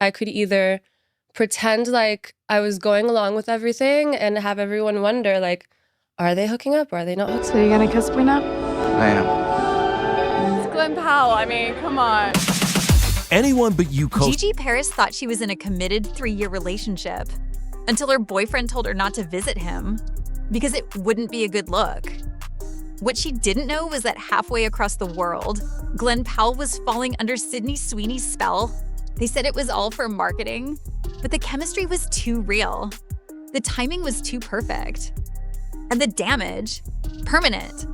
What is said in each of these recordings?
I could either pretend like I was going along with everything and have everyone wonder, like, are they hooking up or are they not hooking up? So you gonna kiss me now? I am. It's Glen Powell. I mean, come on. Anyone But You Gigi Paris thought she was in a committed 3-year relationship until her boyfriend told her not to visit him because it wouldn't be a good look. What she didn't know was that halfway across the world, Glen Powell was falling under Sydney Sweeney's spell. They said it was all for marketing, but the chemistry was too real. The timing was too perfect. And the damage, permanent.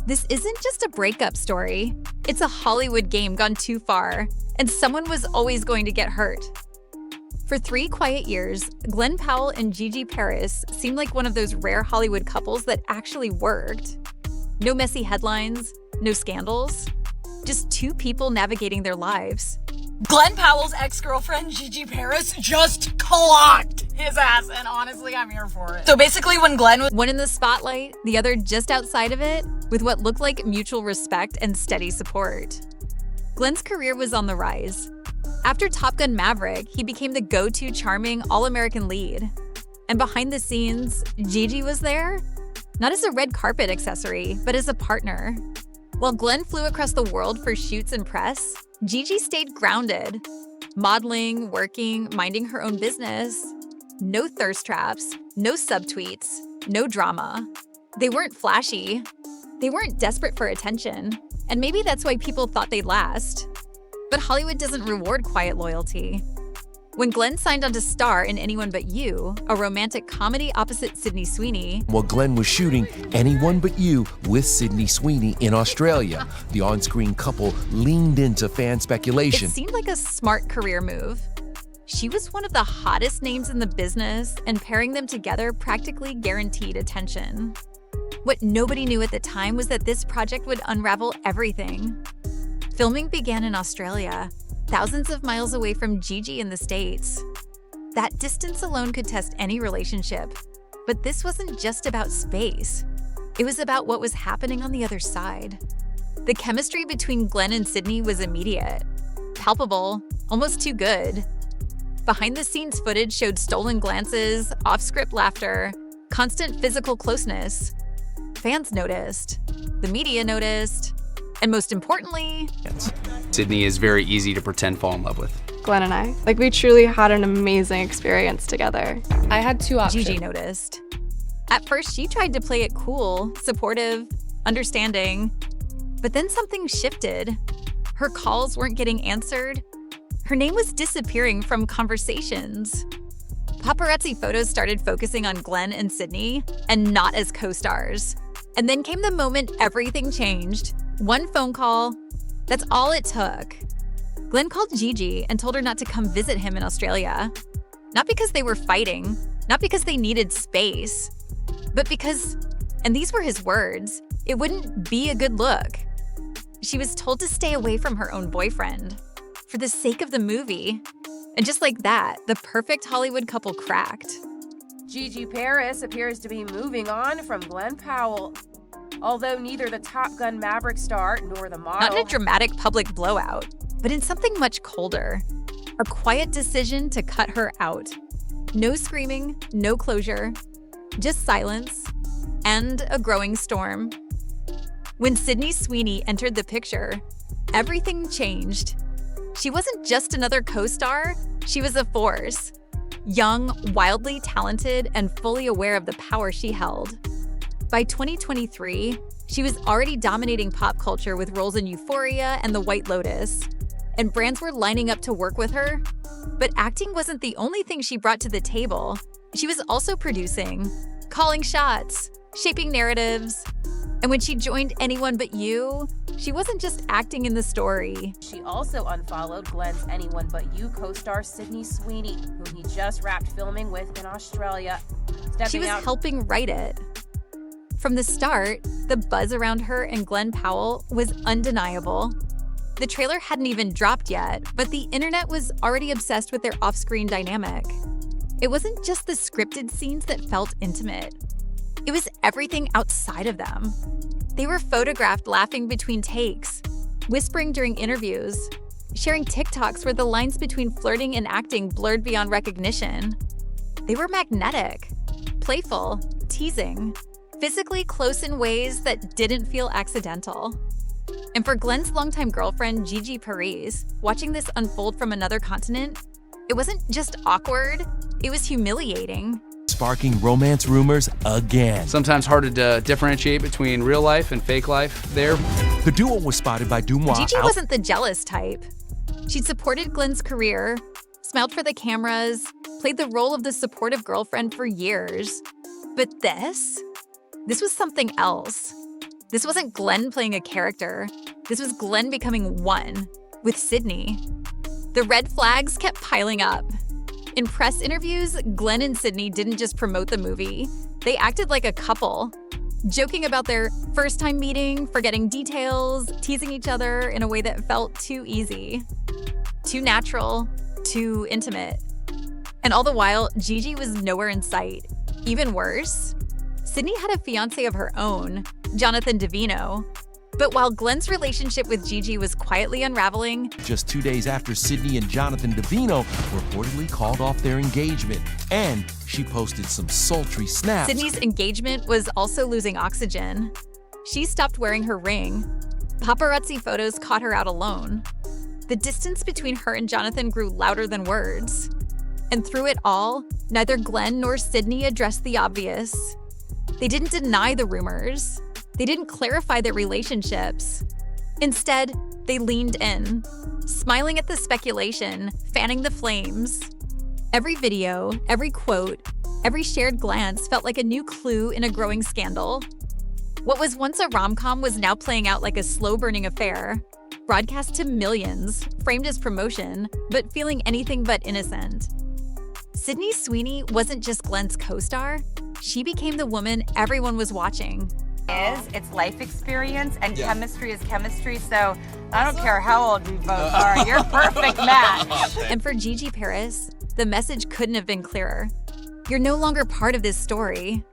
This isn't just a breakup story. It's a Hollywood game gone too far, and someone was always going to get hurt. For 3 quiet years, Glen Powell and Gigi Paris seemed like one of those rare Hollywood couples that actually worked. No messy headlines, no scandals, just 2 people navigating their lives. Glen Powell's ex-girlfriend, Gigi Paris, just clocked his ass, and honestly, I'm here for it. So basically, when Glen was one in the spotlight, the other just outside of it, with what looked like mutual respect and steady support. Glen's career was on the rise. After Top Gun Maverick, he became the go-to charming all-American lead. And behind the scenes, Gigi was there, not as a red carpet accessory, but as a partner. While Glen flew across the world for shoots and press, Gigi stayed grounded, modeling, working, minding her own business. No thirst traps, no subtweets, no drama. They weren't flashy. They weren't desperate for attention. And maybe that's why people thought they'd last. But Hollywood doesn't reward quiet loyalty. When Glen signed on to star in Anyone But You, a romantic comedy opposite Sydney Sweeney, while Glen was shooting Anyone But You with Sydney Sweeney in Australia, the on-screen couple leaned into fan speculation. It seemed like a smart career move. She was one of the hottest names in the business, and pairing them together practically guaranteed attention. What nobody knew at the time was that this project would unravel everything. Filming began in Australia, thousands of miles away from Gigi in the States. That distance alone could test any relationship. But this wasn't just about space. It was about what was happening on the other side. The chemistry between Glen and Sydney was immediate, palpable, almost too good. Behind-the-scenes footage showed stolen glances, off-script laughter, constant physical closeness. Fans noticed. The media noticed. And most importantly, Sydney is very easy to pretend fall in love with. Glen and I, we truly had an amazing experience together. I had 2 options. Gigi noticed. At first, she tried to play it cool, supportive, understanding. But then something shifted. Her calls weren't getting answered. Her name was disappearing from conversations. Paparazzi photos started focusing on Glen and Sydney, and not as co-stars. And then came the moment everything changed. 1 phone call. That's all it took. Glen called Gigi and told her not to come visit him in Australia. Not because they were fighting, not because they needed space, but because, and these were his words, it wouldn't be a good look. She was told to stay away from her own boyfriend for the sake of the movie. And just like that, the perfect Hollywood couple cracked. Gigi Paris appears to be moving on from Glen Powell. Although neither the Top Gun Maverick star nor the model... Not in a dramatic public blowout, but in something much colder. A quiet decision to cut her out. No screaming, no closure, just silence and a growing storm. When Sydney Sweeney entered the picture, everything changed. She wasn't just another co-star, she was a force. Young, wildly talented, and fully aware of the power she held. By 2023, she was already dominating pop culture with roles in Euphoria and The White Lotus, and brands were lining up to work with her. But acting wasn't the only thing she brought to the table. She was also producing, calling shots, shaping narratives. And when she joined Anyone But You, she wasn't just acting in the story. She also unfollowed Glen's Anyone But You co-star Sydney Sweeney, whom he just wrapped filming with in Australia. She was helping write it. From the start, the buzz around her and Glen Powell was undeniable. The trailer hadn't even dropped yet, but the internet was already obsessed with their off-screen dynamic. It wasn't just the scripted scenes that felt intimate. It was everything outside of them. They were photographed laughing between takes, whispering during interviews, sharing TikToks where the lines between flirting and acting blurred beyond recognition. They were magnetic, playful, teasing, physically close in ways that didn't feel accidental. And for Glen's longtime girlfriend, Gigi Paris, watching this unfold from another continent, it wasn't just awkward, it was humiliating. Sparking romance rumors again. Sometimes hard to differentiate between real life and fake life there. The duo was spotted by Dumois. Gigi wasn't the jealous type. She'd supported Glen's career, smiled for the cameras, played the role of the supportive girlfriend for years. But this was something else. This wasn't Glen playing a character. This was Glen becoming one with Sydney. The red flags kept piling up. In press interviews, Glen and Sydney didn't just promote the movie. They acted like a couple, joking about their first time meeting, forgetting details, teasing each other in a way that felt too easy, too natural, too intimate. And all the while, Gigi was nowhere in sight. Even worse, Sydney had a fiancé of her own, Jonathan Davino. But while Glen's relationship with Gigi was quietly unraveling, just 2 days after Sydney and Jonathan Davino reportedly called off their engagement, and she posted some sultry snaps. Sydney's engagement was also losing oxygen. She stopped wearing her ring. Paparazzi photos caught her out alone. The distance between her and Jonathan grew louder than words. And through it all, neither Glen nor Sydney addressed the obvious. They didn't deny the rumors. They didn't clarify their relationships. Instead, they leaned in, smiling at the speculation, fanning the flames. Every video, every quote, every shared glance felt like a new clue in a growing scandal. What was once a rom-com was now playing out like a slow-burning affair, broadcast to millions, framed as promotion, but feeling anything but innocent. Sydney Sweeney wasn't just Glen's co-star. She became the woman everyone was watching. It's life experience, and chemistry is chemistry, so I don't care how old we both are, you're a perfect match. And for Gigi Paris, the message couldn't have been clearer. You're no longer part of this story.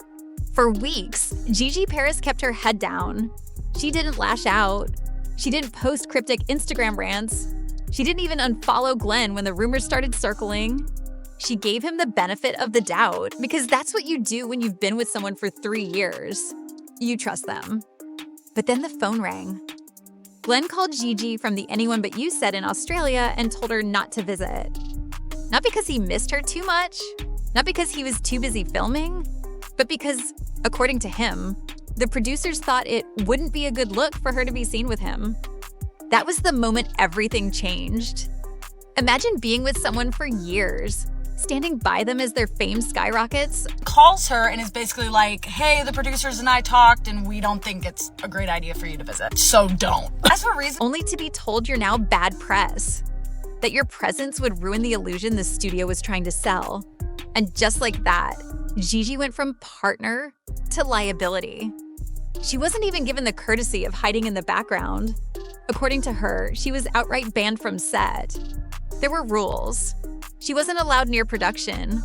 For weeks, Gigi Paris kept her head down. She didn't lash out. She didn't post cryptic Instagram rants. She didn't even unfollow Glen when the rumors started circling. She gave him the benefit of the doubt, because that's what you do when you've been with someone for 3 years. You trust them. But then the phone rang. Glen called Gigi from the Anyone But You set in Australia and told her not to visit. Not because he missed her too much, not because he was too busy filming, but because, according to him, the producers thought it wouldn't be a good look for her to be seen with him. That was the moment everything changed. Imagine being with someone for years, standing by them as their fame skyrockets. Calls her and is basically like, hey, the producers and I talked and we don't think it's a great idea for you to visit, so don't. As for reason, Only to be told you're now bad press, that your presence would ruin the illusion the studio was trying to sell. And just like that, Gigi went from partner to liability. She wasn't even given the courtesy of hiding in the background. According to her, she was outright banned from set. There were rules. She wasn't allowed near production.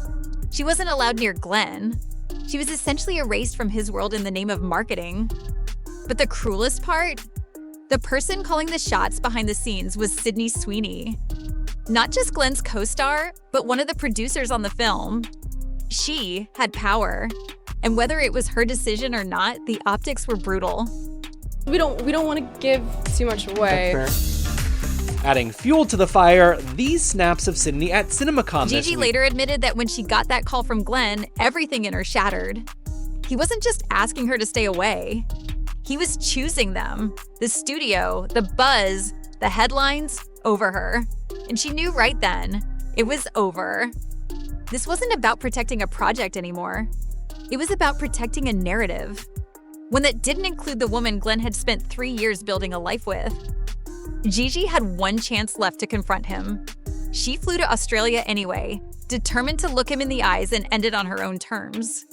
She wasn't allowed near Glen. She was essentially erased from his world in the name of marketing. But the cruelest part? The person calling the shots behind the scenes was Sydney Sweeney. Not just Glen's co-star, but one of the producers on the film. She had power. And whether it was her decision or not, the optics were brutal. We don't want to give too much away. Adding fuel to the fire, these snaps of Sydney at CinemaCon this Gigi week. later admitted that when she got that call from Glen, everything in her shattered. He wasn't just asking her to stay away. He was choosing them. The studio, the buzz, the headlines, over her. And she knew right then, it was over. This wasn't about protecting a project anymore. It was about protecting a narrative. One that didn't include the woman Glen had spent 3 years building a life with. Gigi had one chance left to confront him. She flew to Australia anyway, determined to look him in the eyes and end it on her own terms.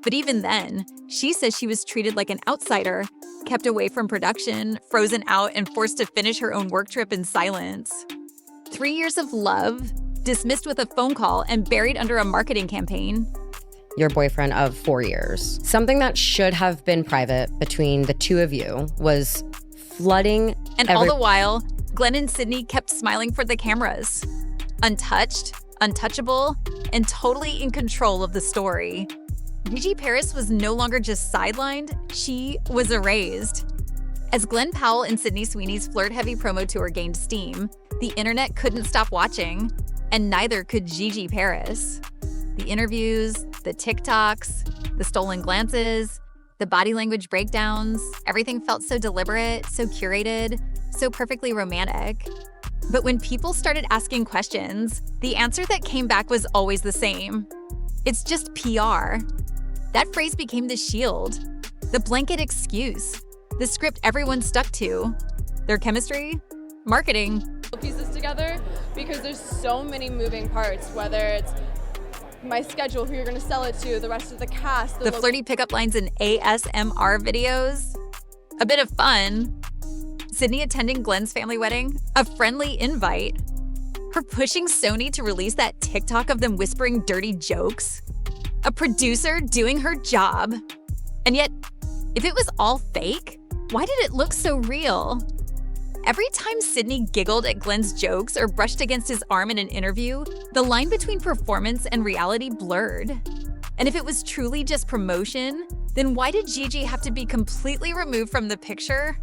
But even then, she says she was treated like an outsider, kept away from production, frozen out, and forced to finish her own work trip in silence. 3 years of love, dismissed with a phone call and buried under a marketing campaign. Your boyfriend of 4 years. Something that should have been private between the two of you was flooding And all the while, Glen and Sydney kept smiling for the cameras. Untouched, untouchable, and totally in control of the story. Gigi Paris was no longer just sidelined, she was erased. As Glen Powell and Sydney Sweeney's flirt-heavy promo tour gained steam, the internet couldn't stop watching, and neither could Gigi Paris. The interviews, the TikToks, the stolen glances, the body language breakdowns, everything felt so deliberate, so curated, so perfectly romantic. But when people started asking questions, the answer that came back was always the same. It's just PR. That phrase became the shield, the blanket excuse, the script everyone stuck to. Their chemistry, marketing. Pieces together because there's so many moving parts, whether it's my schedule, who you're going to sell it to, the rest of the cast. The flirty pickup lines in ASMR videos. A bit of fun. Sydney attending Glen's family wedding. A friendly invite. Her pushing Sony to release that TikTok of them whispering dirty jokes. A producer doing her job. And yet, if it was all fake, why did it look so real? Every time Sydney giggled at Glen's jokes or brushed against his arm in an interview, the line between performance and reality blurred. And if it was truly just promotion, then why did Gigi have to be completely removed from the picture?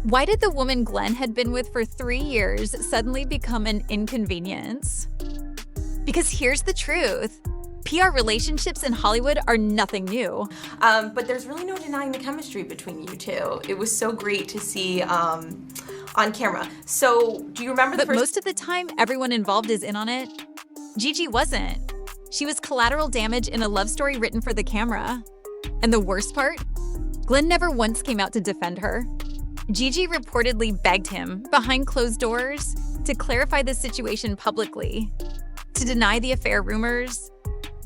Why did the woman Glen had been with for 3 years suddenly become an inconvenience? Because here's the truth. PR relationships in Hollywood are nothing new. But there's really no denying the chemistry between you two. It was so great to see on camera. So do you remember But most of the time, everyone involved is in on it. Gigi wasn't. She was collateral damage in a love story written for the camera. And the worst part? Glen never once came out to defend her. Gigi reportedly begged him, behind closed doors, to clarify the situation publicly, to deny the affair rumors,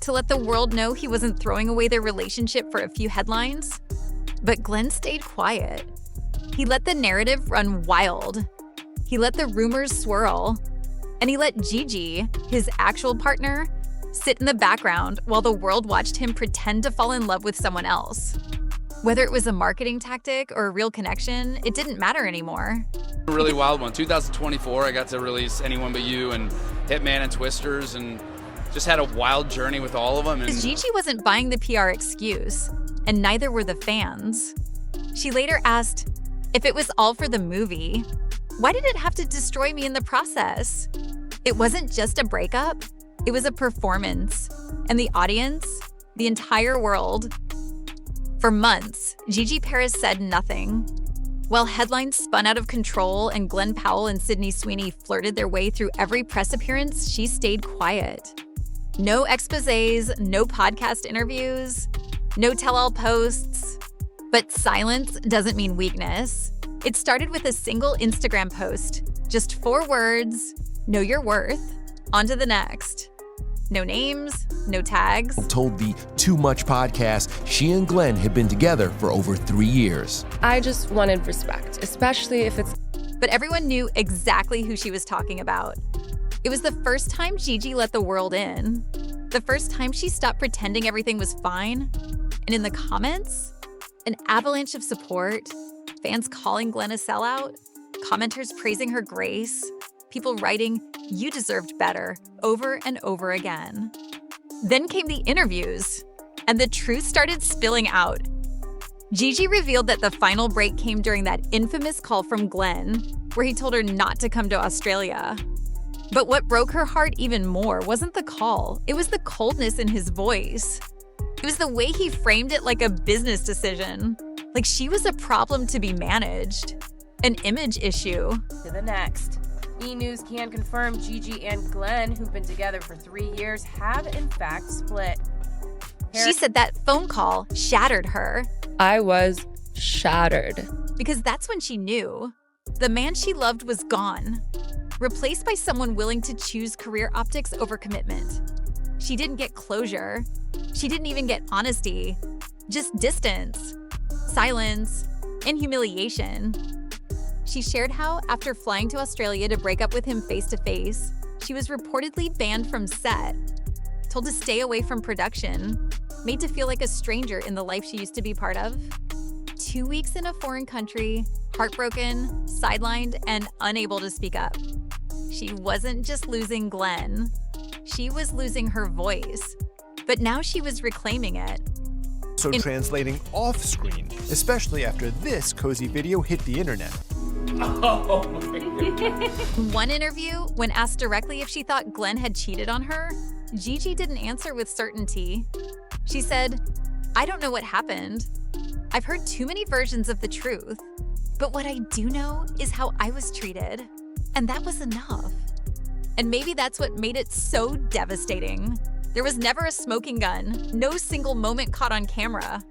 to let the world know he wasn't throwing away their relationship for a few headlines. But Glen stayed quiet. He let the narrative run wild. He let the rumors swirl. And he let Gigi, his actual partner, sit in the background while the world watched him pretend to fall in love with someone else. Whether it was a marketing tactic or a real connection, it didn't matter anymore. A really wild one. 2024, I got to release Anyone But You and Hitman and Twisters, and just had a wild journey with all of them. And Gigi wasn't buying the PR excuse, and neither were the fans. She later asked, if it was all for the movie, why did it have to destroy me in the process? It wasn't just a breakup, it was a performance. And the audience, the entire world. For months, Gigi Paris said nothing. While headlines spun out of control and Glen Powell and Sydney Sweeney flirted their way through every press appearance, she stayed quiet. No exposés, no podcast interviews, no tell-all posts. But silence doesn't mean weakness. It started with a single Instagram post. Just 4 words, know your worth, on to the next. No names, no tags. Told the Too Much podcast she and Glen had been together for over 3 years. I just wanted respect, especially if it's... But everyone knew exactly who she was talking about. It was the first time Gigi let the world in. The first time she stopped pretending everything was fine. And in the comments, an avalanche of support, fans calling Glen a sellout, commenters praising her grace, people writing, "You deserved better," over and over again. Then came the interviews, and the truth started spilling out. Gigi revealed that the final break came during that infamous call from Glen, where he told her not to come to Australia. But what broke her heart even more wasn't the call, it was the coldness in his voice. It was the way he framed it like a business decision, like she was a problem to be managed, an image issue. To the next. E! News can confirm Gigi and Glen, who've been together for 3 years, have in fact split. She said that phone call shattered her. I was shattered. Because that's when she knew. The man she loved was gone, replaced by someone willing to choose career optics over commitment. She didn't get closure. She didn't even get honesty. Just distance, silence, and humiliation. She shared how, after flying to Australia to break up with him face-to-face, she was reportedly banned from set, told to stay away from production, made to feel like a stranger in the life she used to be part of. 2 weeks in a foreign country, heartbroken, sidelined, and unable to speak up. She wasn't just losing Glenn, she was losing her voice. But now she was reclaiming it. So translating off-screen, especially after this cozy video hit the internet. Oh my God. One interview, when asked directly if she thought Glenn had cheated on her, Gigi didn't answer with certainty. She said, "I don't know what happened. I've heard too many versions of the truth. But what I do know is how I was treated. And that was enough." And maybe that's what made it so devastating. There was never a smoking gun, no single moment caught on camera.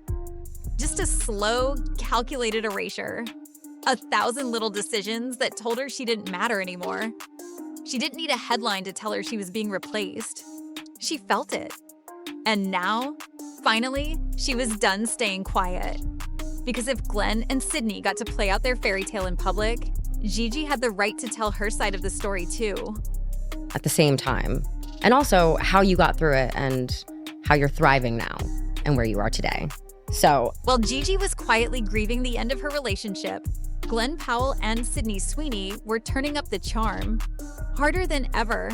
Just a slow, calculated erasure. 1,000 little decisions that told her she didn't matter anymore. She didn't need a headline to tell her she was being replaced. She felt it. And now, finally, she was done staying quiet. Because if Glenn and Sydney got to play out their fairy tale in public, Gigi had the right to tell her side of the story too. At the same time. And also how you got through it and how you're thriving now and where you are today. So, while Gigi was quietly grieving the end of her relationship, Glen Powell and Sydney Sweeney were turning up the charm, harder than ever.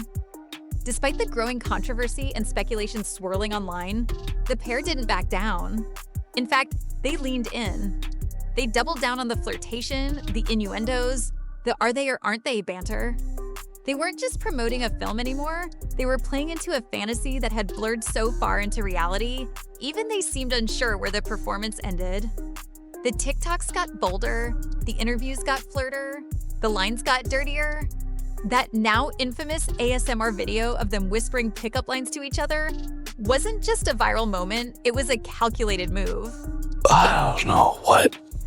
Despite the growing controversy and speculation swirling online, the pair didn't back down. In fact, they leaned in. They doubled down on the flirtation, the innuendos, the are they or aren't they banter. They weren't just promoting a film anymore, they were playing into a fantasy that had blurred so far into reality, even they seemed unsure where the performance ended. The TikToks got bolder, the interviews got flirter, the lines got dirtier. That now infamous ASMR video of them whispering pickup lines to each other wasn't just a viral moment, it was a calculated move. I don't know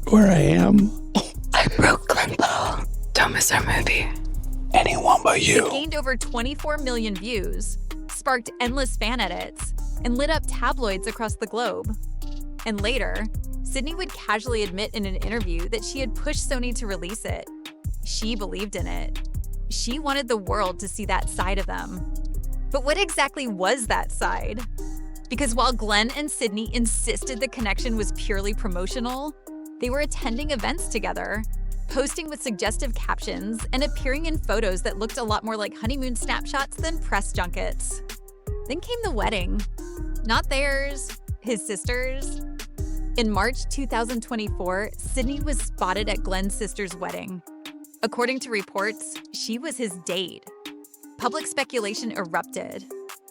where I am. I broke Glen Powell. Don't miss our movie. Anyone but you. It gained over 24 million views, sparked endless fan edits, and lit up tabloids across the globe. And later, Sydney would casually admit in an interview that she had pushed Sony to release it. She believed in it. She wanted the world to see that side of them. But what exactly was that side? Because while Glenn and Sydney insisted the connection was purely promotional, they were attending events together, posting with suggestive captions, and appearing in photos that looked a lot more like honeymoon snapshots than press junkets. Then came the wedding. Not theirs, his sister's. In March 2024, Sydney was spotted at Glenn's sister's wedding. According to reports, she was his date. Public speculation erupted.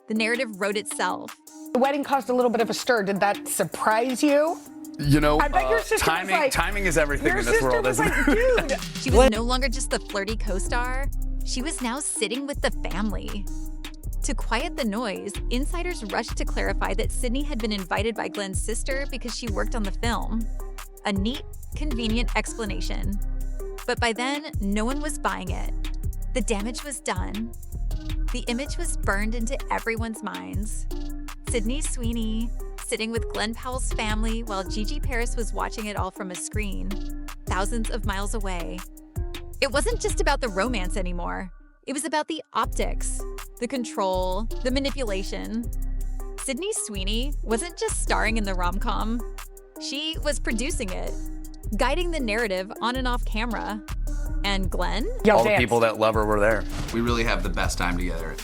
The narrative wrote itself. The wedding caused a little bit of a stir. Did that surprise you? You know, I bet your sister was like, timing is everything in this world, isn't it? Dude. She was no longer just the flirty co-star. She was now sitting with the family. To quiet the noise, insiders rushed to clarify that Sydney had been invited by Glenn's sister because she worked on the film. A neat, convenient explanation. But by then, no one was buying it. The damage was done. The image was burned into everyone's minds. Sydney Sweeney, sitting with Glen Powell's family while Gigi Paris was watching it all from a screen, thousands of miles away. It wasn't just about the romance anymore. It was about the optics, the control, the manipulation. Sydney Sweeney wasn't just starring in the rom-com. She was producing it, guiding the narrative on and off camera. And Glenn? All the people that love her were there. We really have the best time together.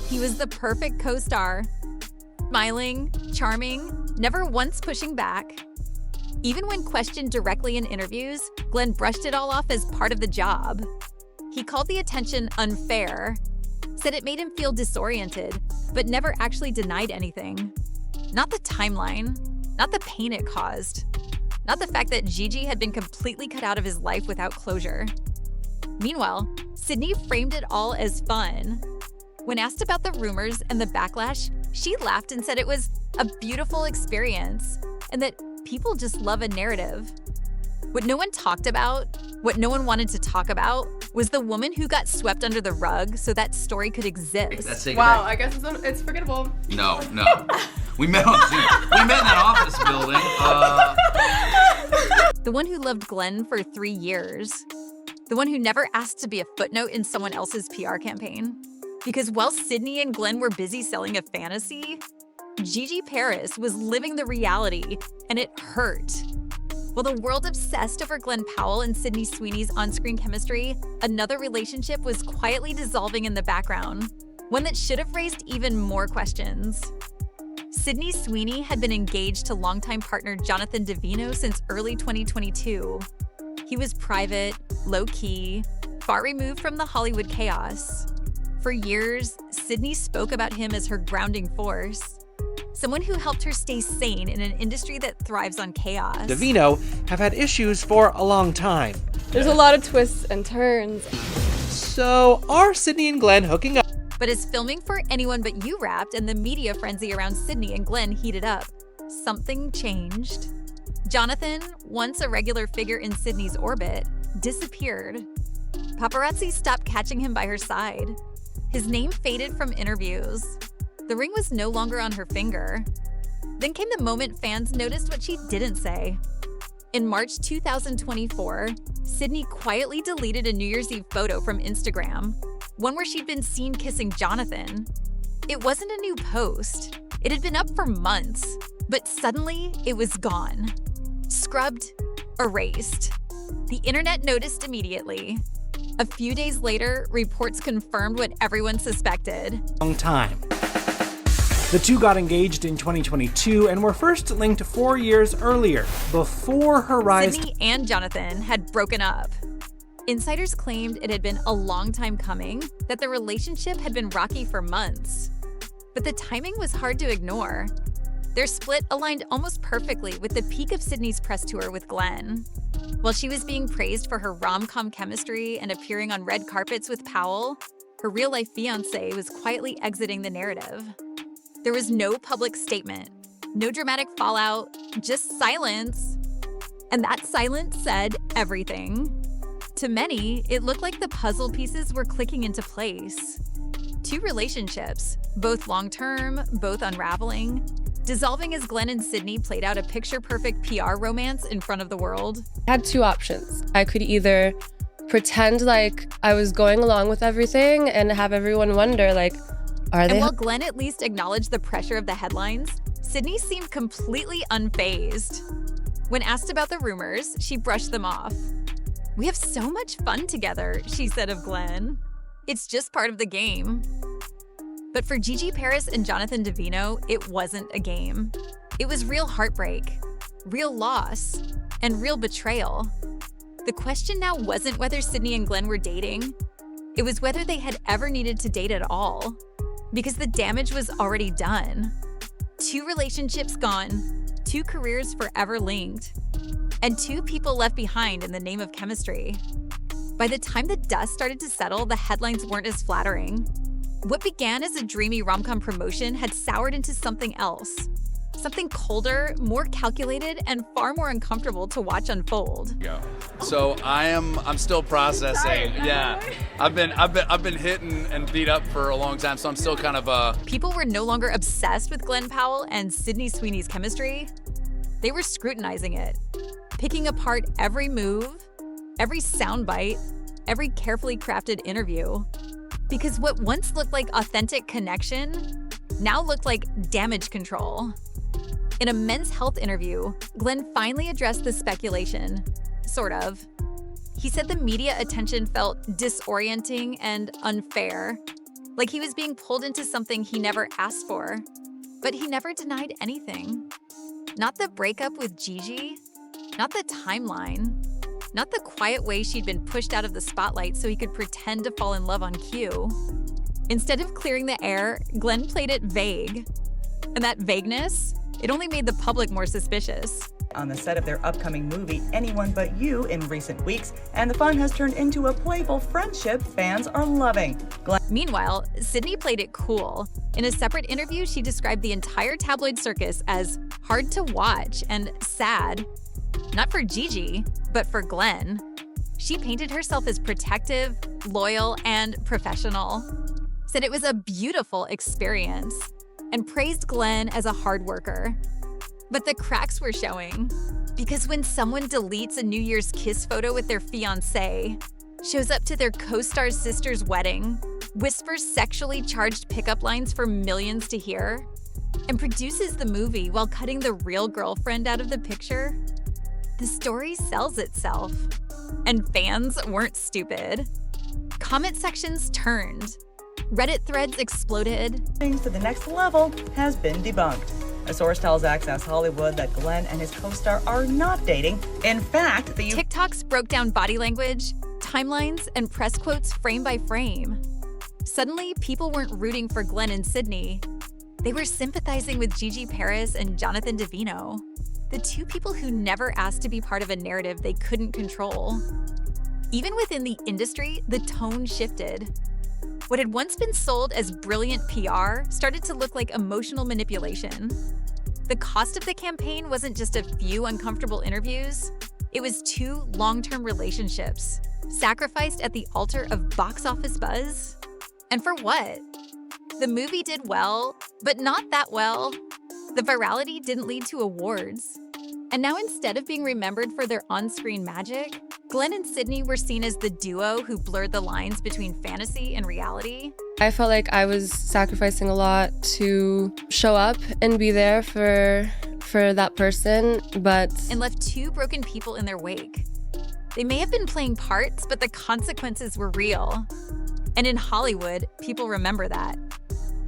He was the perfect co-star. Smiling, charming, never once pushing back. Even when questioned directly in interviews, Glenn brushed it all off as part of the job. He called the attention unfair, said it made him feel disoriented, but never actually denied anything. Not the timeline, not the pain it caused, not the fact that Gigi had been completely cut out of his life without closure. Meanwhile, Sydney framed it all as fun. When asked about the rumors and the backlash, she laughed and said it was a beautiful experience and that people just love a narrative. What no one talked about, what no one wanted to talk about, was the woman who got swept under the rug so that story could exist. Wow, I guess it's forgettable. No. We met on Zoom. We met in that office building. The one who loved Glenn for 3 years. The one who never asked to be a footnote in someone else's PR campaign. Because while Sydney and Glenn were busy selling a fantasy, Gigi Paris was living the reality, and it hurt. While the world obsessed over Glen Powell and Sydney Sweeney's on-screen chemistry, another relationship was quietly dissolving in the background, one that should have raised even more questions. Sydney Sweeney had been engaged to longtime partner Jonathan Davino since early 2022. He was private, low-key, far removed from the Hollywood chaos. For years, Sydney spoke about him as her grounding force, someone who helped her stay sane in an industry that thrives on chaos. Davino have had issues for a long time. There's a lot of twists and turns. So, are Sydney and Glen hooking up? But as filming for Anyone But You wrapped and the media frenzy around Sydney and Glen heated up, something changed. Jonathan, once a regular figure in Sydney's orbit, disappeared. Paparazzi stopped catching him by her side. His name faded from interviews. The ring was no longer on her finger. Then came the moment fans noticed what she didn't say. In March 2024, Sydney quietly deleted a New Year's Eve photo from Instagram, one where she'd been seen kissing Jonathan. It wasn't a new post. It had been up for months, but suddenly it was gone. Scrubbed, erased. The internet noticed immediately. A few days later, reports confirmed what everyone suspected. Long time. The two got engaged in 2022 and were first linked 4 years earlier, before her rise. Sydney and Jonathan had broken up. Insiders claimed it had been a long time coming, that the relationship had been rocky for months. But the timing was hard to ignore. Their split aligned almost perfectly with the peak of Sydney's press tour with Glen. While she was being praised for her rom-com chemistry and appearing on red carpets with Powell, her real-life fiancé was quietly exiting the narrative. There was no public statement, no dramatic fallout, just silence. And that silence said everything. To many, it looked like the puzzle pieces were clicking into place. Two relationships, both long-term, both unraveling, dissolving as Glen and Sydney played out a picture-perfect PR romance in front of the world. I had two options. I could either pretend like I was going along with everything and have everyone wonder, like, are they? And while Glen at least acknowledged the pressure of the headlines, Sydney seemed completely unfazed. When asked about the rumors, she brushed them off. "We have so much fun together," she said of Glen. "It's just part of the game." But for Gigi Paris and Jonathan Davino, it wasn't a game. It was real heartbreak, real loss, and real betrayal. The question now wasn't whether Sydney and Glen were dating. It was whether they had ever needed to date at all. Because the damage was already done. Two relationships gone, two careers forever linked, and two people left behind in the name of chemistry. By the time the dust started to settle, the headlines weren't as flattering. What began as a dreamy rom-com promotion had soured into something else. Something colder, more calculated, and far more uncomfortable to watch unfold. So I'm still processing. Yeah, I've been hitting and beat up for a long time, so I'm still kind of People were no longer obsessed with Glen Powell and Sydney Sweeney's chemistry. They were scrutinizing it, picking apart every move, every soundbite, every carefully crafted interview. Because what once looked like authentic connection now looked like damage control. In a Men's Health interview, Glen finally addressed the speculation, sort of. He said the media attention felt disorienting and unfair, like he was being pulled into something he never asked for. But he never denied anything. Not the breakup with Gigi, not the timeline, not the quiet way she'd been pushed out of the spotlight so he could pretend to fall in love on cue. Instead of clearing the air, Glen played it vague. And that vagueness, it only made the public more suspicious. On the set of their upcoming movie, Anyone But You, in recent weeks, and the fun has turned into a playful friendship fans are loving. Meanwhile, Sydney played it cool. In a separate interview, she described the entire tabloid circus as hard to watch and sad. Not for Gigi, but for Glen. She painted herself as protective, loyal, and professional. Said it was a beautiful experience, and praised Glen as a hard worker. But the cracks were showing. Because when someone deletes a New Year's kiss photo with their fiancé, shows up to their co-star's sister's wedding, whispers sexually charged pickup lines for millions to hear, and produces the movie while cutting the real girlfriend out of the picture, the story sells itself. And fans weren't stupid. Comment sections turned. Reddit threads exploded. Things to the next level has been debunked. A source tells Access Hollywood that Glenn and his co-star are not dating. In fact, the TikToks broke down body language, timelines, and press quotes frame by frame. Suddenly, people weren't rooting for Glen and Sydney. They were sympathizing with Gigi Paris and Jonathan Davino, the two people who never asked to be part of a narrative they couldn't control. Even within the industry, the tone shifted. What had once been sold as brilliant PR started to look like emotional manipulation. The cost of the campaign wasn't just a few uncomfortable interviews, it was 2 long-term relationships, sacrificed at the altar of box office buzz. And for what? The movie did well, but not that well. The virality didn't lead to awards. And now instead of being remembered for their on-screen magic, Glen and Sydney were seen as the duo who blurred the lines between fantasy and reality. I felt like I was sacrificing a lot to show up and be there for that person, and left 2 broken people in their wake. They may have been playing parts, but the consequences were real. And in Hollywood, people remember that.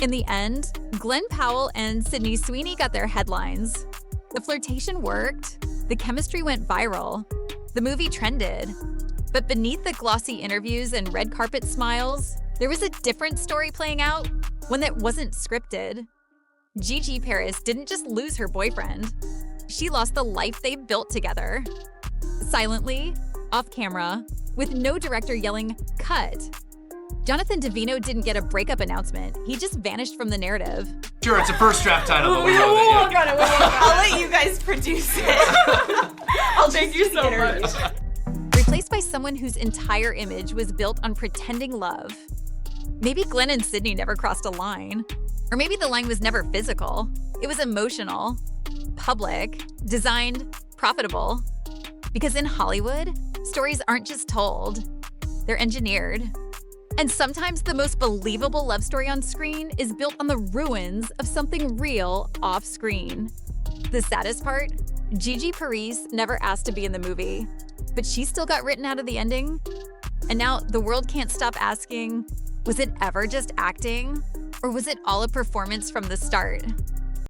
In the end, Glen Powell and Sydney Sweeney got their headlines. The flirtation worked, the chemistry went viral, the movie trended. But beneath the glossy interviews and red carpet smiles, there was a different story playing out, one that wasn't scripted. Gigi Paris didn't just lose her boyfriend. She lost the life they built together. Silently, off camera, with no director yelling, "Cut." Jonathan Davino didn't get a breakup announcement. He just vanished from the narrative. Sure, it's a first draft title, but we know that. Yeah. I'll let you guys produce it. I'll Thank you so much. Replaced by someone whose entire image was built on pretending love. Maybe Glen and Sydney never crossed a line. Or maybe the line was never physical. It was emotional, public, designed, profitable. Because in Hollywood, stories aren't just told, they're engineered. And sometimes the most believable love story on screen is built on the ruins of something real off screen. The saddest part? Gigi Paris never asked to be in the movie, but she still got written out of the ending. And now the world can't stop asking, was it ever just acting? Or was it all a performance from the start?